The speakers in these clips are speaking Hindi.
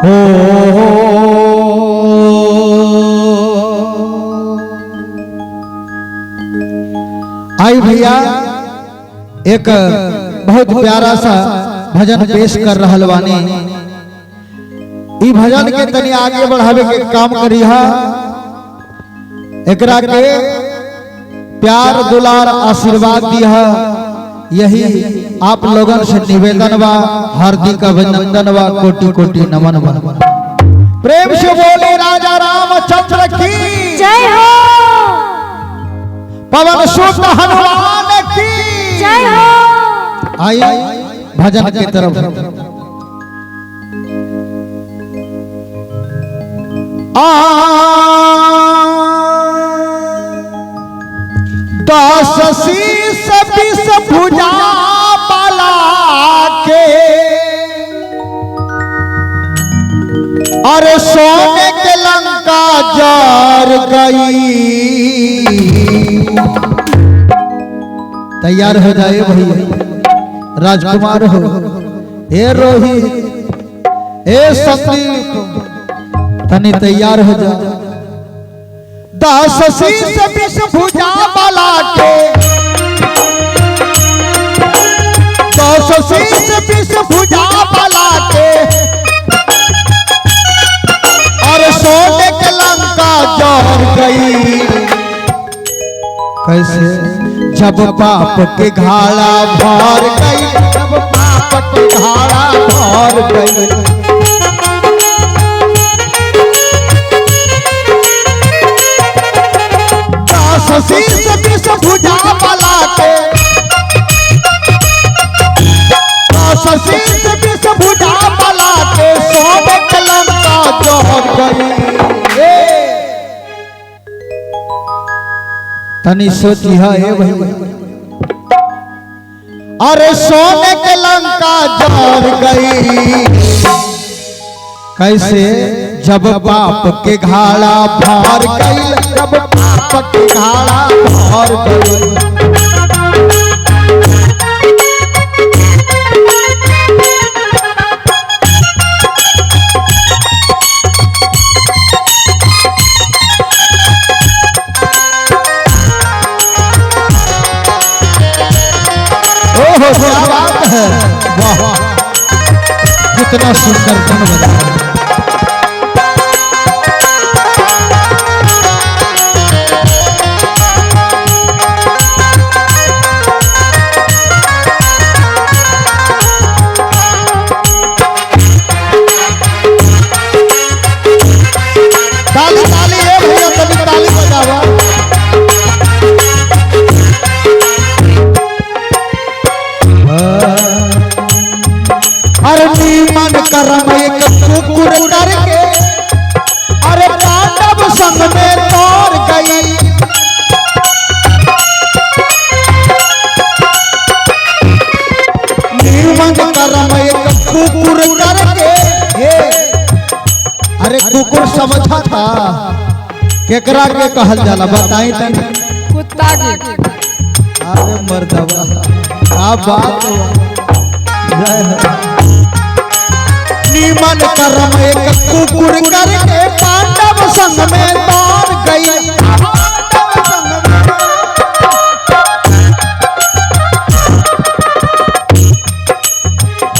हो आई भैया एक बहुत प्यारा सा भजन पेश कर रहल बानी। ई भजन के तनी आगे बढ़ावे के काम करिहा। एकरा के प्यार दुलार आशीर्वाद दिया। यही आप लोगन से निवेदन बा, हार्दिक अभिनंदन बा, कोटि कोटि नमन बा। प्रेम से बोले राजा रामचंद्र की जय हो। पवन सुत हनुमान की जय हो। आई भजन की तरफ। दस शीस बीस भुजा बाला के अरे सोने के लंका जार गई। तैयार हो जाए भैया, राजकुमार हो, ए रोहित, ए संदीप, तनी तैयार हो जा। दस शीस बीस भुजा बाला के, दस शीस बीस भुजा बाला के और सोने के लंका जर गई। कैसे? जब पाप के घाड़ा भर गई, जब पाप के घाड़ा भर गई। दस शीस बीस भुजा बाला के, दस शीस बीस भुजा बाला के सोने के लंका जर गई। तनी सोची है भैया, अरे सोने के लंका जर गई। कैसे? जब पाप के घाड़ा भर गई, जब पाप के घाड़ा भर गई। ओहो क्या बात है, वाह कितना सुंदर गाना बजा। ताली ताली है भैया, तभी ताली बजावा। अरे नीमन करम एक कुकुर करके अरे पांडव संग में तोड़ गई। नीमन करम एक कुकुर करके, अरे कुकुर समझा था केकरा के कहल जाला बताई तनी? कुत्ता के। अरे मर्दवा क्या बात है। नीमन करम एक कुकुर करके पांडव संग में तोड़ गई।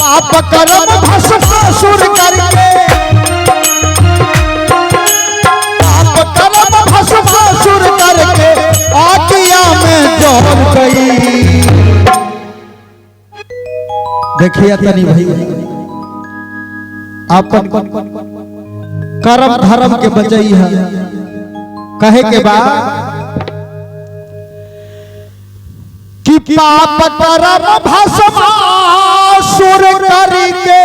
पाप करम भस्मासुर करके, पाप करम भस्मासुर करके आगिया में जल गई। देखिए तनी भैया, अपन कर्म धर्म के बचई है। कहे के बाद कि पाप कर्म भस्मासुर करके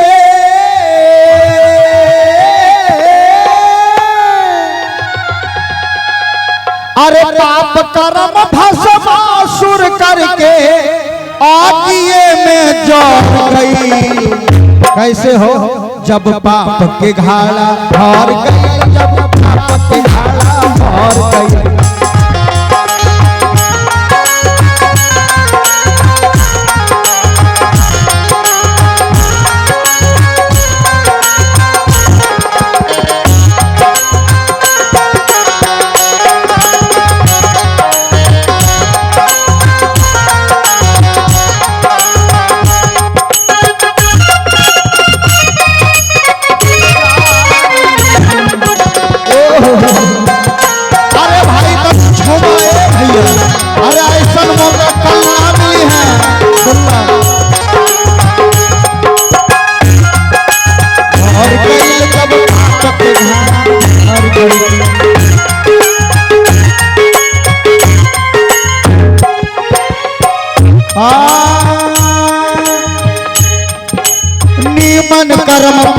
अरे पाप कर्म भस्मासुर करके आगिए में जल गई। कैसे हो? जब पाप के घाड़ा भर गई, जब पाप के घाड़ा भर गई।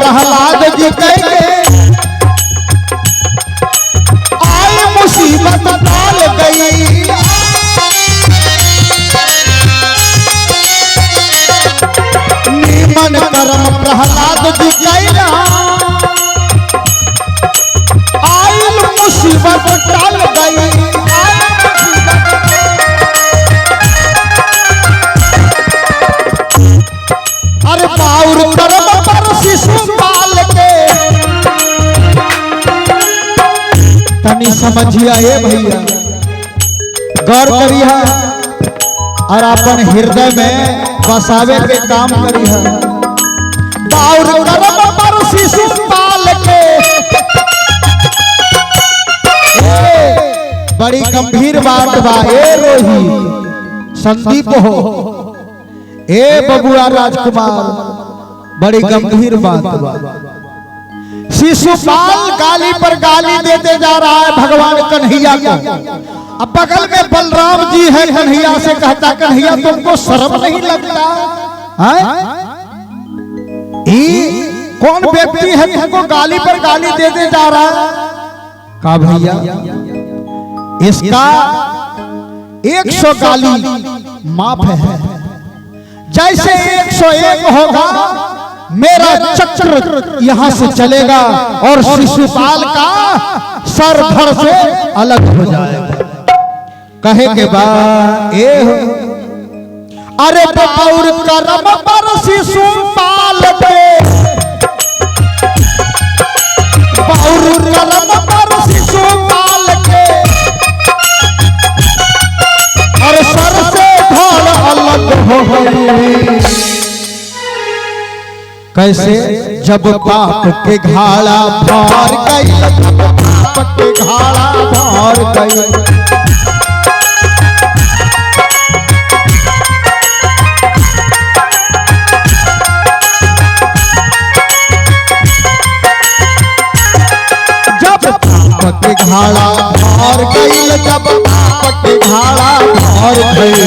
प्रहलाद जी कह के आए मुसीबत टाल गई। नीमन कर्म प्रहलाद जी कैला आयल मुसीबत टाल गई। अरे बाउर कर्म पर शिशुपाल के तनी समझिया हे भैया, गौर करिया और अपन हृदय में बसावे के काम करिया। बाउर कर्म पर शिशुपाल के बड़ी गंभीर बात बा। ए रोही संदीप हो, ए बबुआ राजकुमार, बड़ी गंभीर बात बा। शिशुपाल गाली पर गाली देते जा रहा है भगवान कन्हैया को। अब बगल में बलराम जी है, कन्हैया से कहता कन्हैया तुमको शर्म नहीं लगता है? कौन व्यक्ति है तुमको गाली पर गाली देते जा रहा है? कहा भैया इसका 100 गाली माफ है, जैसे 101 होगा मेरा चक्र यहां से चलेगा और शिशुपाल का सर धड़ से अलग हो जाएगा। कहे के बाद अरे बाउर कर्म पर शिशुपाल पे, बाउर कर्म पर शिशुपाल के और सर से धड़ अलग हो गई। कैसे? जब पाप के घाड़ा भर गई, पाप के घाड़ा भर गई। जब पाप के घाड़ा भर गई, जब पाप के घाड़ा भर गई।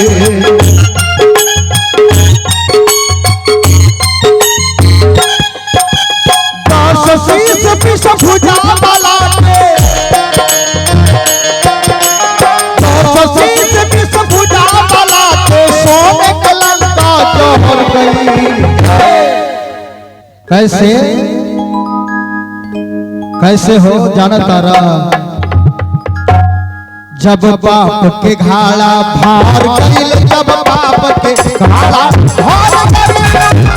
शीश विष भुजा वाला के, शीश विष भुजा वाला के सोने कलंका जोहर गई। कैसे कैसे हो जानता रहा? जब पाप के घाड़ा भार गई, जब पाप के घाड़ा भार गई।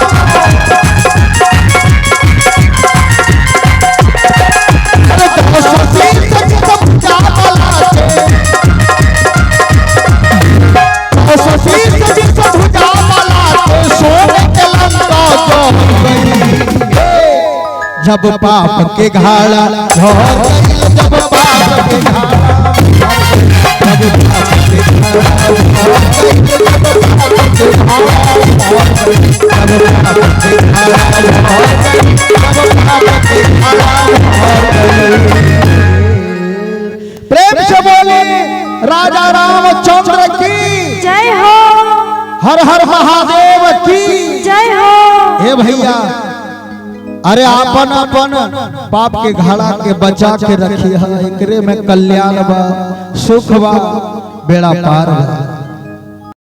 जब पाप के घाड़ा भर गई, जब पाप के घाड़ा, जब पाप के प्रेम से बोले राजा रामचंद्र की जय हो। हर हर महादेव की जय हो। हे भैया, अरे आपन अपन पाप के घाड़ा के बचा के रखिए, एकरे में कल्याण बा, सुख बा, बेड़ा पार बा।